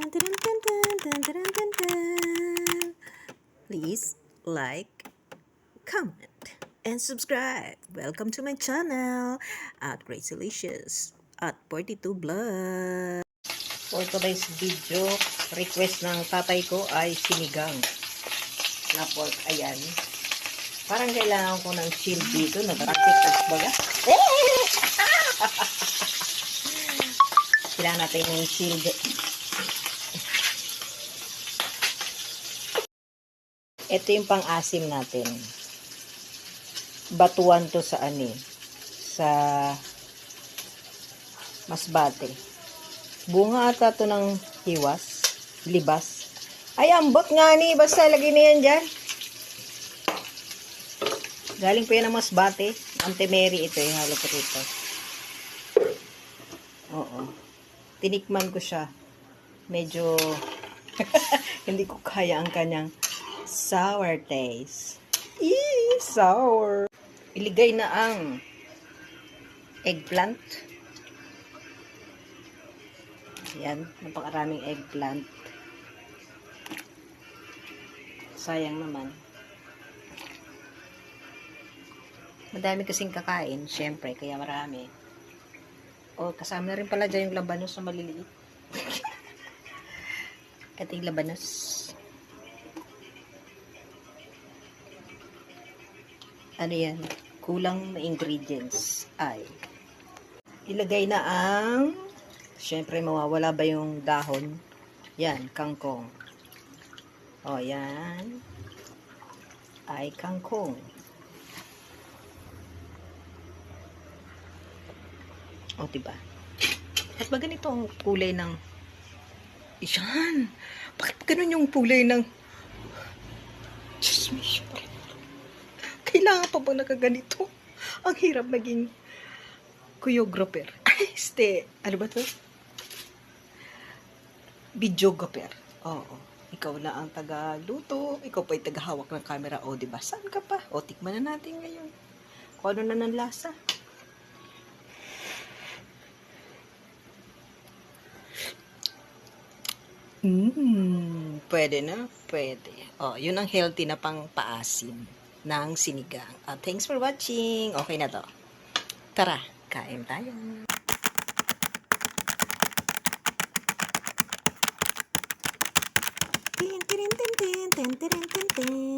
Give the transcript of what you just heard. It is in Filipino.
Dun, dun, dun, dun, dun, dun, dun, dun. Please like, comment, and subscribe. Welcome to my channel at Gracilicious at 42 Vlog. For today's video, request ng tatay ko ay sinigang na pork. Ayan. Parang kailangan ko ng shield dito. Nag-practice baga. Kailangan natin yung shield. Ito yung pang-asim natin. Batuan to sa sa Masbate. Bunga ata to ng hiwas, libas. Ay, ambot nga ni. Basta lagay na yan dyan. Galing po yan ng Masbate. Ante Mary ito yung halo ko rito. Oo. Tinikman ko siya. Medyo hindi ko kaya ang kanyang sour taste. Eee, sour. Iligay na ang eggplant. Yan, napakaraming eggplant. Sayang naman. Madami kasing kakain, syempre, kaya marami. O, kasama na rin pala dyan yung labanos na maliliit. Ito yung labanos. Ano yan? Kulang na ingredients ay ilagay na ang syempre mawawala ba yung dahon? Yan, kangkong. O, yan ay kangkong. O, diba? At ba ganito ang kulay ng yan? Bakit ganun yung kulay ng Diyos me, kailangan pa ba nakaganito? Ang hirap maging choreographer. Ay, ano ba to? Videographer. Oo. Ikaw na ang taga-luto. Ikaw pa yung taga-hawak ng camera. O, diba? Saan ka pa? O, tikman na natin ngayon. Kung ano na ng lasa. Pwede na. Pwede. O, yun ang healthy na pang paasim ng sinigang. Thanks for watching. Okay na to. Tara, kain tayo. Tin, tin, tin, tin, tin, tin, tin, tin.